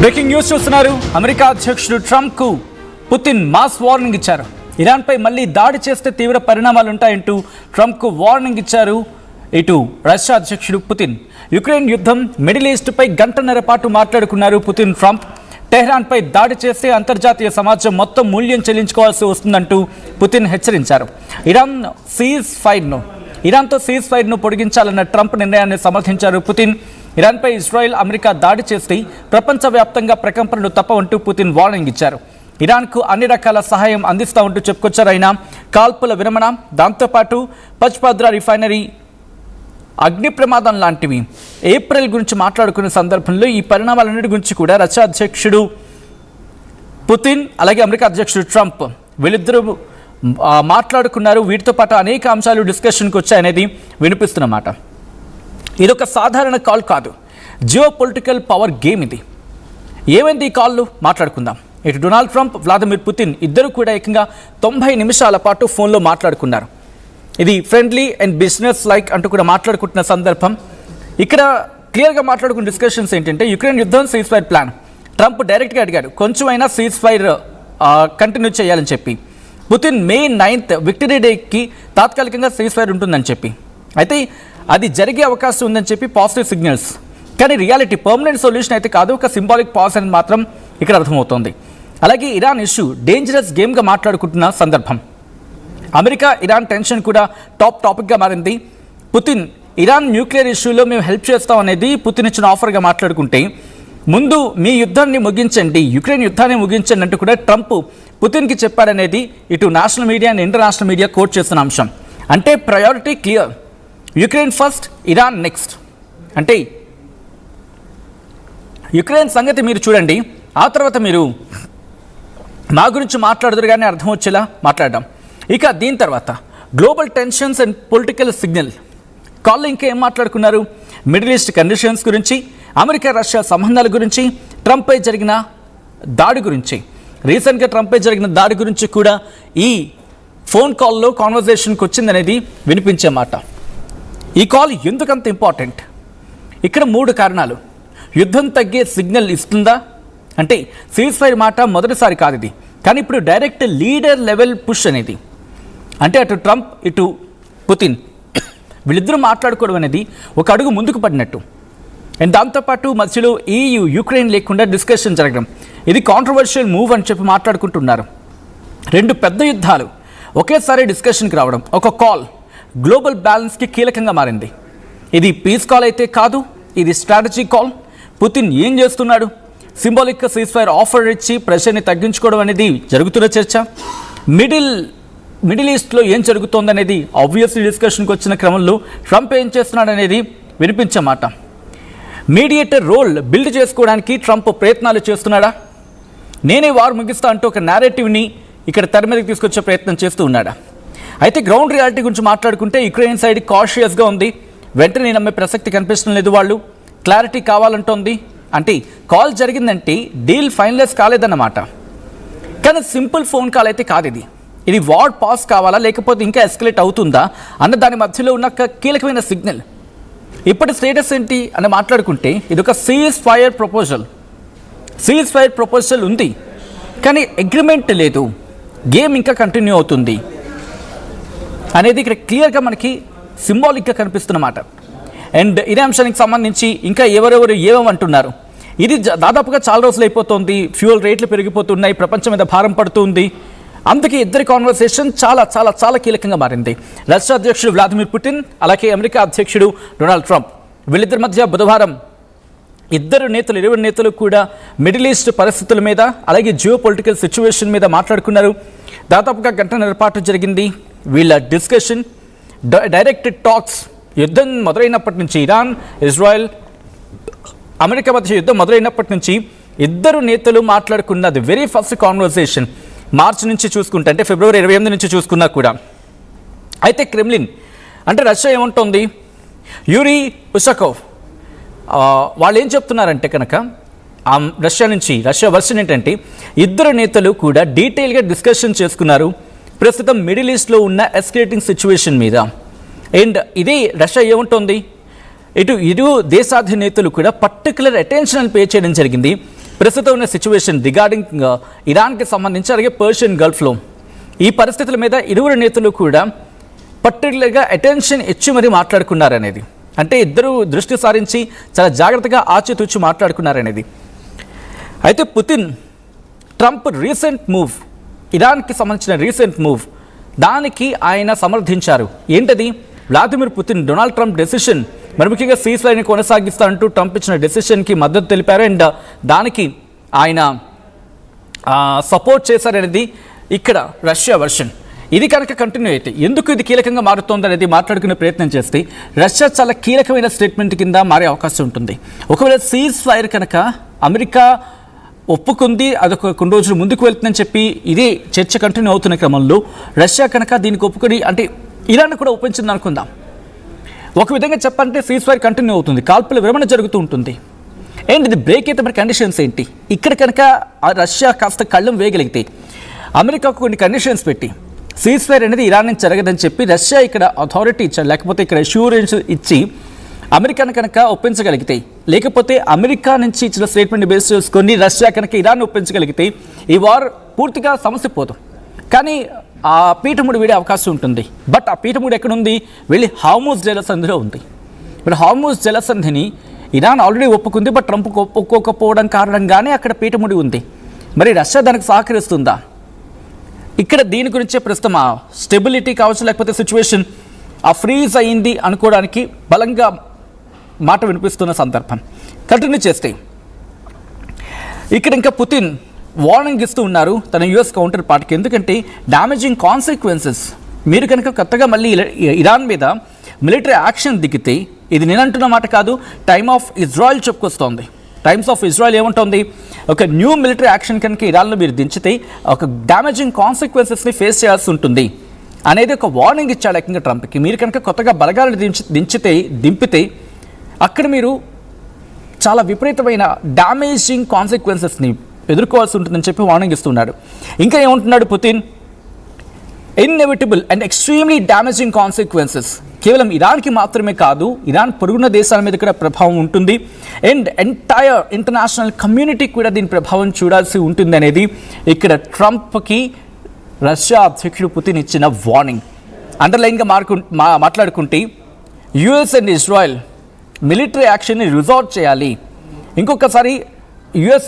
Breaking news చూస్తున్నారు. America అధ్యక్షుడు Trump కు పుతిన్ మాస్ వార్నింగ్ ఇచ్చారు. ఇరాన్ పై మళ్ళీ దాడి చేస్తే తీవ్ర పరిణామాలుంటాయంటూ ట్రంప్ కు వార్నింగ్ ఇచ్చారు ఇటు రష్యా అధ్యక్షుడు పుతిన్. యుక్రెయిన్ యుద్ధం, మిడిల్ ఈస్ట్ పై గంటన్నర పాటు మాట్లాడుకున్నారు పుతిన్ ట్రంప్. టెహ్రాన్ పై దాడి చేస్తే అంతర్జాతీయ సమాజం మొత్తం మూల్యం చెల్లించుకోవాల్సి వస్తుందంటూ పుతిన్ హెచ్చరించారు. ఇరాన్తో సీజ్ ఫైర్ను పొడిగించాలన్న ట్రంప్ నిర్ణయాన్ని సమర్థించారు పుతిన్. ఇరాన్పై ఇజ్రాయెల్, అమెరికా దాడి చేస్తే ప్రపంచవ్యాప్తంగా ప్రకంపనలు తప్పవంటూ పుతిన్ వార్నింగ్ ఇచ్చారు. ఇరాన్కు అన్ని రకాల సహాయం అందిస్తామంటూ చెప్పుకొచ్చారు ఆయన. కాల్పుల విరమణ, దాంతోపాటు పచ్పాద్రా రిఫైనరీ అగ్ని ప్రమాదం లాంటివి ఏప్రిల్ గురించి మాట్లాడుకునే సందర్భంలో ఈ పరిణామాలన్నిటి గురించి కూడా రష్యా అధ్యక్షుడు పుతిన్ అలాగే అమెరికా అధ్యక్షుడు ట్రంప్ వీళ్ళిద్దరూ మాట్లాడుకున్నారు. వీటితో పాటు అనేక అంశాలు డిస్కషన్కి వచ్చాయనేది వినిపిస్తున్నమాట. ఇదొక సాధారణ కాల్ కాదు, జియో పొలిటికల్ పవర్ గేమ్ ఇది. ఏమైంది ఈ కాళ్ళు మాట్లాడుకుందాం. ఇటు డొనాల్డ్ ట్రంప్, వ్లాదిమిర్ పుతిన్ ఇద్దరు కూడా ఏకంగా 90 నిమిషాల పాటు ఫోన్లో మాట్లాడుకున్నారు. ఇది ఫ్రెండ్లీ అండ్ బిజినెస్ లైక్ అంటూ కూడా మాట్లాడుకుంటున్న సందర్భం. ఇక్కడ క్లియర్గా మాట్లాడుకున్న డిస్కషన్స్ ఏంటంటే యుక్రెయిన్ యుద్ధం, సీజ్ ఫైర్ ప్లాన్. ట్రంప్ డైరెక్ట్గా అడిగాడు కొంచెమైనా సీజ్ ఫైర్ కంటిన్యూ చేయాలని చెప్పి. పుతిన్ May 9th విక్టరీ డేకి తాత్కాలికంగా సీజ్ ఫైర్ ఉంటుందని చెప్పి, అయితే అది జరిగే అవకాశం ఉందని చెప్పి పాజిటివ్ సిగ్నల్స్. కానీ రియాలిటీ పర్మనెంట్ సొల్యూషన్ అయితే కాదు, ఒక సింబాలిక్ పాజ్ అని మాత్రం ఇక్కడ అర్థమవుతోంది. అలాగే ఇరాన్ ఇష్యూ డేంజరస్ గేమ్గా మాట్లాడుకుంటున్న సందర్భం. అమెరికా ఇరాన్ టెన్షన్ కూడా టాపిక్గా మారింది. పుతిన్ ఇరాన్ న్యూక్లియర్ ఇష్యూలో మేము హెల్ప్ చేస్తాం అనేది పుతిన్ ఇచ్చిన ఆఫర్గా మాట్లాడుకుంటే, ముందు మీ యుద్ధాన్ని ముగించండి, యుక్రెయిన్ యుద్ధాన్ని ముగించండి అంటూ కూడా ట్రంప్ పుతిన్కి చెప్పాడనేది ఇటు national media and international media quote చేస్తున్న అంశం. అంటే priority clear, Ukraine first, Iran next. అంటే యుక్రెయిన్ సంగతి మీరు చూడండి, ఆ తర్వాత మీరు మా గురించి మాట్లాడదురు కానీ అర్థం వచ్చేలా మాట్లాడడం. ఇక దీని తర్వాత global tensions and political signal కాల్లో ఇంకా ఏం మాట్లాడుకున్నారు? మిడిల్ ఈస్ట్ కండిషన్స్ గురించి, అమెరికా రష్యా సంబంధాల గురించి, ట్రంప్పై జరిగిన దాడి గురించి, రీసెంట్గా ట్రంప్పై జరిగిన దాడి గురించి కూడా ఈ ఫోన్ కాల్లో కాన్వర్జేషన్కి వచ్చిందనేది వినిపించే మాట. ఈ కాల్ ఎందుకంత ఇంపార్టెంట్? ఇక్కడ 3 కారణాలు. యుద్ధం తగ్గే సిగ్నల్ ఇస్తుందా అంటే సీజ్ ఫైర్ మాట మొదటిసారి కాదు ఇది, కానీ ఇప్పుడు డైరెక్ట్ లీడర్ లెవెల్ పుష్ అనేది. అంటే అటు ట్రంప్ ఇటు పుతిన్ వీళ్ళిద్దరూ మాట్లాడుకోవడం అనేది ఒక అడుగు ముందుకు పడినట్టు. అండ్ దాంతోపాటు మధ్యలో యుక్రెయిన్ లేకుండా డిస్కషన్ జరగడం, ఇది కాంట్రవర్షియల్ మూవ్ అని చెప్పి మాట్లాడుకుంటున్నారు. 2 పెద్ద యుద్ధాలు ఒకేసారి డిస్కషన్కి రావడం, ఒక కాల్ గ్లోబల్ బ్యాలెన్స్కి కీలకంగా మారింది. ఇది పీస్ కాల్ అయితే కాదు, ఇది స్ట్రాటజీ కాల్. పుతిన్ ఏం చేస్తున్నాడు? సింబాలిక్ సీజ్ ఫైర్ ఆఫర్ ఇచ్చి ప్రెషర్ని తగ్గించుకోవడం అనేది జరుగుతున్న చర్చ. మిడిల్ ఈస్ట్లో ఏం జరుగుతోందనేది ఆబ్వియస్లీ డిస్కషన్కి వచ్చిన క్రమంలో ట్రంప్ ఏం చేస్తున్నాడు అనేది వినిపించే మాట. మీడియేటర్ రోల్ బిల్డ్ చేసుకోవడానికి ట్రంప్ ప్రయత్నాలు చేస్తున్నాడా? నేనే వారు ముగిస్తా అంటూ ఒక నేరేటివ్ని ఇక్కడ తెర మీదకి తీసుకొచ్చే ప్రయత్నం చేస్తూ ఉన్నాడా? అయితే గ్రౌండ్ రియాలిటీ గురించి మాట్లాడుకుంటే యుక్రెయిన్ సైడ్ కాషియస్గా ఉంది. వెంటనే నమ్మే ప్రసక్తి కనిపిస్తుంది లేదు, వాళ్ళు క్లారిటీ కావాలంటోంది. అంటే కాల్ జరిగిందంటే డీల్ ఫైనలైజ్ కాలేదన్నమాట. కానీ సింపుల్ ఫోన్ కాల్ అయితే కాదు ఇది. ఇది వార్ పాస్ కావాలా లేకపోతే ఇంకా ఎస్కలేట్ అవుతుందా అన్న దాని మధ్యలో ఉన్న కీలకమైన సిగ్నల్. ఇప్పటి స్టేటస్ ఏంటి అని మాట్లాడుకుంటే ఇది ఒక సీజ్ ఫైర్ ప్రపోజల్ ఉంది, కానీ అగ్రిమెంట్ లేదు, గేమ్ ఇంకా కంటిన్యూ అవుతుంది అనేది ఇక్కడ క్లియర్గా మనకి సింబాలిక్గా కనిపిస్తున్నమాట. అండ్ ఇదే అంశానికి సంబంధించి ఇంకా ఎవరెవరు ఏమంటున్నారు, ఇది దాదాపుగా చాలా రోజులు అయిపోతుంది, ఫ్యూయల్ రేట్లు పెరిగిపోతున్నాయి, ప్రపంచం మీద భారం పడుతుంది. అందుకే ఇద్దరి కాన్వర్సేషన్ చాలా చాలా చాలా కీలకంగా మారింది. రష్యా అధ్యక్షుడు వ్లాదిమిర్ పుతిన్ అలాగే అమెరికా అధ్యక్షుడు డొనాల్డ్ ట్రంప్ వీళ్ళిద్దరి మధ్య బుధవారం ఇద్దరు నేతలు కూడా మిడిల్ ఈస్ట్ పరిస్థితుల మీద అలాగే జియో పొలిటికల్ సిచ్యువేషన్ మీద మాట్లాడుకున్నారు. దాదాపుగా గంటన్నర పాటు జరిగింది వీళ్ళ డిస్కషన్. డైరెక్ట్ టాక్స్, యుద్ధం మొదలైనప్పటి నుంచి, ఇరాన్, ఇజ్రాయెల్, అమెరికా మధ్య యుద్ధం మొదలైనప్పటి నుంచి ఇద్దరు నేతలు మాట్లాడుకున్నది వెరీ ఫస్ట్ కాన్వర్సేషన్. మార్చి నుంచి చూసుకుంటే, అంటే ఫిబ్రవరి 28 నుంచి చూసుకున్నా కూడా. అయితే క్రెమ్లిన్ అంటే రష్యా ఏముంటుంది, యూరీ ఉషకోవ్ వాళ్ళు ఏం చెప్తున్నారంటే కనుక రష్యా వర్షన్ ఏంటంటే ఇద్దరు నేతలు కూడా డీటెయిల్గా డిస్కషన్ చేసుకున్నారు ప్రస్తుతం మిడిల్ ఈస్ట్లో ఉన్న ఎస్కలేటింగ్ సిచ్యువేషన్ మీద. అండ్ ఇది రష్యా ఏముంటుంది, ఇటు దేశాధినేతలు కూడా పర్టికులర్ అటెన్షన్ పే చేయడం జరిగింది ప్రస్తుతం ఉన్న సిచ్యువేషన్ రిగార్డింగ్ ఇరాన్కి సంబంధించి అలాగే పర్షియన్ గల్ఫ్లో ఈ పరిస్థితుల మీద ఇరువురు నేతలు కూడా పర్టికులర్గా అటెన్షన్ ఇచ్చి మరీ మాట్లాడుకున్నారనేది, అంటే ఇద్దరు దృష్టి సారించి చాలా జాగ్రత్తగా ఆచితూచి మాట్లాడుకున్నారనేది. అయితే పుతిన్ ట్రంప్ రీసెంట్ మూవ్, ఇరాన్కి సంబంధించిన రీసెంట్ మూవ్, దానికి ఆయన సమర్థించారు. ఏంటది? Vladimir Putin Donald Trump decision, మరి ముఖ్యంగా సీజ్ఫైర్ని కొనసాగిస్తానంటూ ట్రంప్ ఇచ్చిన డెసిషన్కి మద్దతు తెలిపారు. అండ్ దానికి ఆయన సపోర్ట్ చేశారనేది ఇక్కడ రష్యా వర్షన్. ఇది కనుక కంటిన్యూ అయితే ఎందుకు ఇది కీలకంగా మారుతోంది అనేది మాట్లాడుకునే ప్రయత్నం చేస్తే రష్యా చాలా కీలకమైన స్టేట్మెంట్ కింద మారే అవకాశం ఉంటుంది. ఒకవేళ సీజ్ ఫైర్ కనుక అమెరికా ఒప్పుకుంది, అదొక కొన్ని రోజులు ముందుకు వెళ్తుందని చెప్పి ఇదే చర్చ కంటిన్యూ అవుతున్న క్రమంలో రష్యా కనుక దీనికి ఒప్పుకొని, అంటే ఇరాన్ కూడా ఒప్పించింది అనుకుందాం, ఒక విధంగా చెప్పాలంటే సీజ్ ఫైర్ కంటిన్యూ అవుతుంది, కాల్పుల విరమణ జరుగుతూ ఉంటుంది. అండ్ ఇది బ్రేక్ అయితే మరి కండిషన్స్ ఏంటి? ఇక్కడ కనుక రష్యా కాస్త కళ్ళం వేయగలిగితే అమెరికాకు కొన్ని కండిషన్స్ పెట్టి సీజ్ ఫైర్ అనేది ఇరాన్ నుంచి జరగదని చెప్పి రష్యా ఇక్కడ అథారిటీ ఇచ్చారు, లేకపోతే ఇక్కడ అష్యూరెన్స్ ఇచ్చి అమెరికాను కనుక ఒప్పించగలిగితే, లేకపోతే అమెరికా నుంచి ఇచ్చిన స్టేట్మెంట్ బేస్ చేసుకొని రష్యా కనుక ఇరాన్ ఒప్పించగలిగితే ఈ వార్ పూర్తిగా సమస్య పోదు. కానీ ఆ పీఠముడి వీడే అవకాశం ఉంటుంది. బట్ ఆ పీఠముడి ఎక్కడుంది? వెళ్ళి హార్మూజ్ జలసంధిలో ఉంది. మరి హార్మూజ్ జలసంధిని ఇరాన్ ఆల్రెడీ ఒప్పుకుంది, బట్ ట్రంప్ ఒప్పుకోకపోవడం కారణంగానే అక్కడ పీఠముడి ఉంది. మరి రష్యా దానికి సహకరిస్తుందా? ఇక్కడ దీని గురించే ప్రస్తుతం ఆ స్టెబిలిటీ కావచ్చు, లేకపోతే సిచ్యువేషన్ ఆ ఫ్రీజ్ అయింది అనుకోవడానికి బలంగా మాట వినిపిస్తున్న సందర్భం. కంటిన్యూ చేస్తే ఇక్కడ ఇంకా పుతిన్ వార్నింగ్ ఇస్తూ ఉన్నారు తన యుఎస్ కౌంటర్ పార్ట్కి. ఎందుకంటే డ్యామేజింగ్ కాన్సిక్వెన్సెస్, మీరు కనుక కొత్తగా మళ్ళీ ఇరాన్ మీద మిలిటరీ యాక్షన్ దిగితే, ఇది నేనంటున్న మాట కాదు, టైమ్ ఆఫ్ ఇజ్రాయెల్ చెప్పుకొస్తోంది. టైమ్స్ ఆఫ్ ఇజ్రాయెల్ ఏముంటుంది, ఒక న్యూ మిలిటరీ యాక్షన్ కనుక ఇరాన్లో మీరు దించితే ఒక డ్యామేజింగ్ కాన్సిక్వెన్సెస్ని ఫేస్ చేయాల్సి ఉంటుంది అనేది ఒక వార్నింగ్ ఇచ్చాడు ఏకంగా ట్రంప్కి. మీరు కనుక కొత్తగా బలగాలను దింపితే అక్కడ మీరు చాలా విపరీతమైన డ్యామేజింగ్ కాన్సిక్వెన్సెస్ని ఎదుర్కోవాల్సి ఉంటుందని చెప్పి వార్నింగ్ ఇస్తున్నాడు. ఇంకా ఏమంటున్నాడు Putin? Inevitable and extremely damaging consequences కేవలం ఇరాన్కి మాత్రమే కాదు, ఇరాన్ పొరుగున దేశాల మీద కూడా ప్రభావం ఉంటుంది. అండ్ ఎంటైర్ ఇంటర్నేషనల్ కమ్యూనిటీ కూడా దీని ప్రభావం చూడాల్సి ఉంటుంది అనేది ఇక్కడ ట్రంప్కి రష్యా అధ్యక్షుడు పుతిన్ ఇచ్చిన వార్నింగ్. అండర్లైన్గా మాట్లాడుకుంటే యుఎస్ అండ్ ఇజ్రాయెల్ మిలిటరీ యాక్షన్ని రిజార్ట్ చేయాలి. ఇంకొకసారి యుఎస్